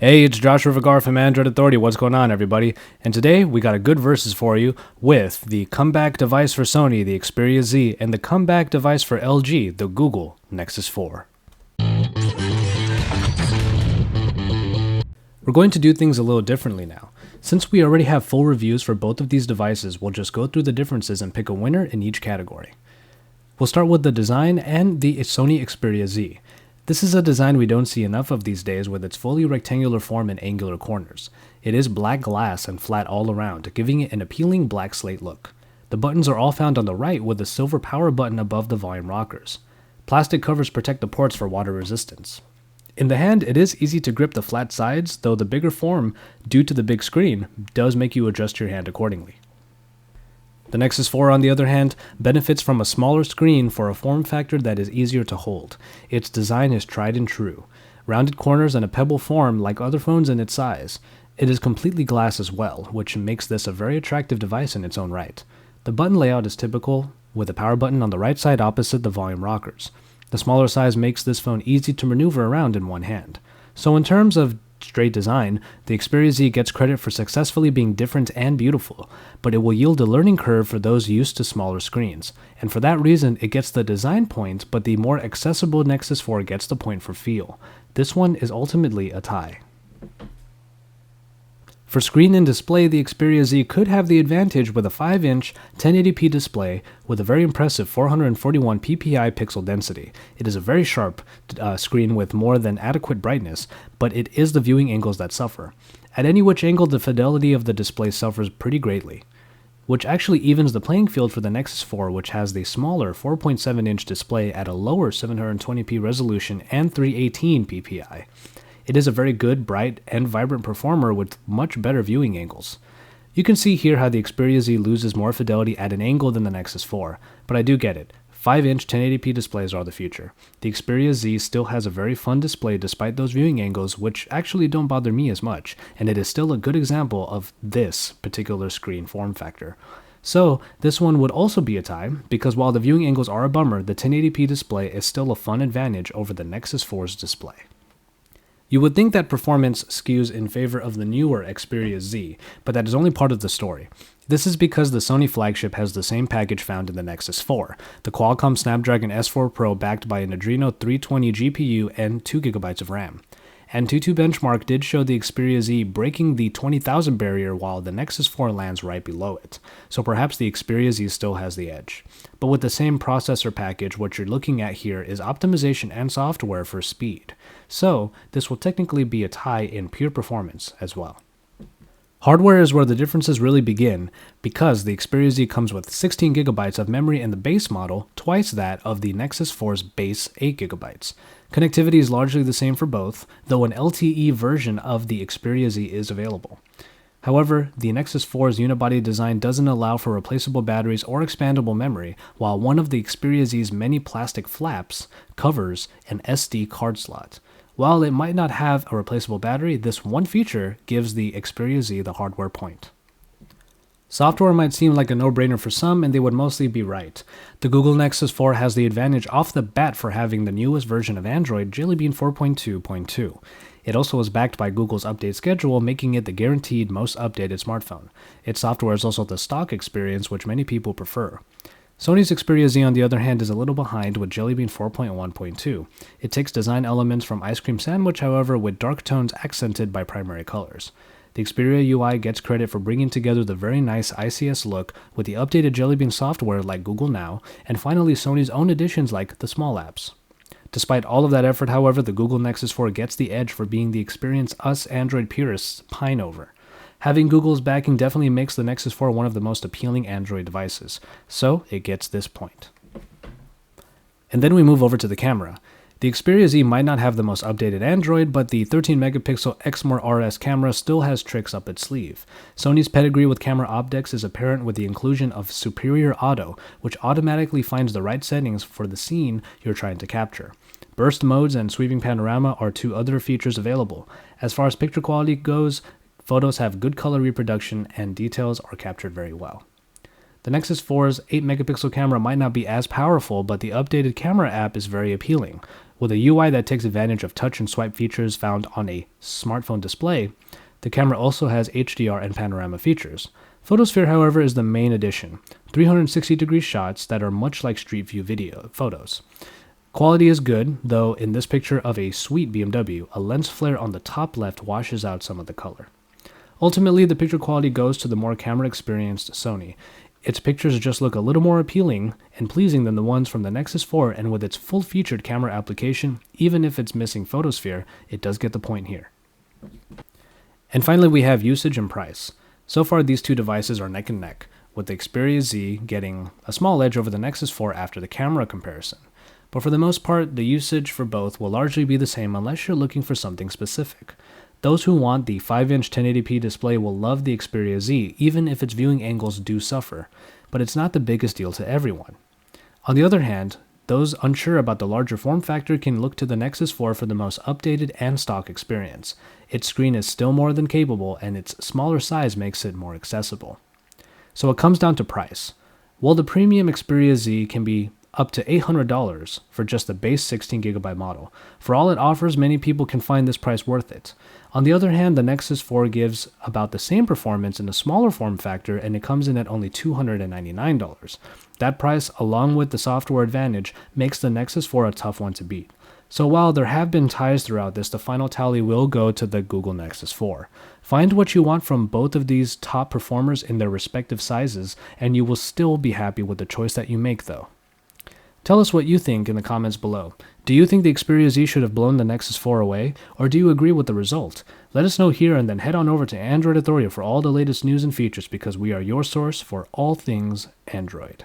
Hey, it's Joshua Vergara from Android Authority. What's going on, everybody? And today we got a good versus for you with the comeback device for Sony, the Xperia Z, and the comeback device for LG, the Google Nexus 4. We're going to do things a little differently now. Since we already have full reviews for both of these devices, we'll just go through the differences and pick a winner in each category. We'll start with the design and the Sony Xperia Z. This is a design we don't see enough of these days with its fully rectangular form and angular corners. It is black glass and flat all around, giving it an appealing black slate look. The buttons are all found on the right with a silver power button above the volume rockers. Plastic covers protect the ports for water resistance. In the hand, it is easy to grip the flat sides, though the bigger form, due to the big screen, does make you adjust your hand accordingly. The Nexus 4, on the other hand, benefits from a smaller screen for a form factor that is easier to hold. Its design is tried and true. Rounded corners and a pebble form like other phones in its size. It is completely glass as well, which makes this a very attractive device in its own right. The button layout is typical, with a power button on the right side opposite the volume rockers. The smaller size makes this phone easy to maneuver around in one hand. So in terms of straight design, the Xperia Z gets credit for successfully being different and beautiful, but it will yield a learning curve for those used to smaller screens, and for that reason it gets the design point, but the more accessible Nexus 4 gets the point for feel. This one is ultimately a tie. For screen and display, the Xperia Z could have the advantage with a 5-inch 1080p display with a very impressive 441 ppi pixel density. It is a very sharp screen with more than adequate brightness, but it is the viewing angles that suffer. At any which angle, the fidelity of the display suffers pretty greatly, which actually evens the playing field for the Nexus 4, which has the smaller 4.7-inch display at a lower 720p resolution and 318 ppi. It is a very good, bright, and vibrant performer with much better viewing angles. You can see here how the Xperia Z loses more fidelity at an angle than the Nexus 4, but I do get it. 5-inch 1080p displays are the future. The Xperia Z still has a very fun display despite those viewing angles, which actually don't bother me as much, and it is still a good example of this particular screen form factor. So, this one would also be a tie, because while the viewing angles are a bummer, the 1080p display is still a fun advantage over the Nexus 4's display. You would think that performance skews in favor of the newer Xperia Z, but that is only part of the story. This is because the Sony flagship has the same package found in the Nexus 4, the Qualcomm Snapdragon S4 Pro backed by an Adreno 320 GPU and 2GB of RAM. AnTuTu benchmark did show the Xperia Z breaking the 20,000 barrier while the Nexus 4 lands right below it, so perhaps the Xperia Z still has the edge. But with the same processor package, what you're looking at here is optimization and software for speed. So, this will technically be a tie in pure performance as well. Hardware is where the differences really begin, because the Xperia Z comes with 16GB of memory in the base model, twice that of the Nexus 4's base 8GB. Connectivity is largely the same for both, though an LTE version of the Xperia Z is available. However, the Nexus 4's unibody design doesn't allow for replaceable batteries or expandable memory, while one of the Xperia Z's many plastic flaps covers an SD card slot. While it might not have a replaceable battery, this one feature gives the Xperia Z the hardware point. Software might seem like a no-brainer for some, and they would mostly be right. The Google Nexus 4 has the advantage off the bat for having the newest version of Android, Jelly Bean 4.2.2. It also is backed by Google's update schedule, making it the guaranteed most updated smartphone. Its software is also the stock experience, which many people prefer. Sony's Xperia Z, on the other hand, is a little behind with Jelly Bean 4.1.2. It takes design elements from Ice Cream Sandwich, however, with dark tones accented by primary colors. The Xperia UI gets credit for bringing together the very nice ICS look with the updated Jelly Bean software like Google Now, and finally Sony's own additions like the small apps. Despite all of that effort, however, the Google Nexus 4 gets the edge for being the experience us Android purists pine over. Having Google's backing definitely makes the Nexus 4 one of the most appealing Android devices, so it gets this point. And then we move over to the camera. The Xperia Z might not have the most updated Android, but the 13-megapixel Exmor RS camera still has tricks up its sleeve. Sony's pedigree with camera optics is apparent with the inclusion of Superior Auto, which automatically finds the right settings for the scene you're trying to capture. Burst modes and sweeping panorama are two other features available. As far as picture quality goes, photos have good color reproduction and details are captured very well. The Nexus 4's 8-megapixel camera might not be as powerful, but the updated camera app is very appealing. With a UI that takes advantage of touch and swipe features found on a smartphone display, the camera also has HDR and panorama features. Photosphere, however, is the main addition, 360-degree shots that are much like Street View video photos. Quality is good, though in this picture of a sweet BMW, a lens flare on the top left washes out some of the color. Ultimately, the picture quality goes to the more camera-experienced Sony. Its pictures just look a little more appealing and pleasing than the ones from the Nexus 4, and with its full-featured camera application, even if it's missing photosphere, it does get the point here. And finally, we have usage and price. So far, these two devices are neck and neck, with the Xperia Z getting a small edge over the Nexus 4 after the camera comparison. But for the most part, the usage for both will largely be the same unless you're looking for something specific. Those who want the 5-inch 1080p display will love the Xperia Z, even if its viewing angles do suffer, but it's not the biggest deal to everyone. On the other hand, those unsure about the larger form factor can look to the Nexus 4 for the most updated and stock experience. Its screen is still more than capable, and its smaller size makes it more accessible. So it comes down to price. While the premium Xperia Z can be up to $800 for just the base 16GB model. For all it offers, many people can find this price worth it. On the other hand, the Nexus 4 gives about the same performance in a smaller form factor, and it comes in at only $299. That price, along with the software advantage, makes the Nexus 4 a tough one to beat. So while there have been ties throughout this, the final tally will go to the Google Nexus 4. Find what you want from both of these top performers in their respective sizes, and you will still be happy with the choice that you make though. Tell us what you think in the comments below. Do you think the Xperia Z should have blown the Nexus 4 away, or do you agree with the result? Let us know here, and then head on over to Android Authority for all the latest news and features, because we are your source for all things Android.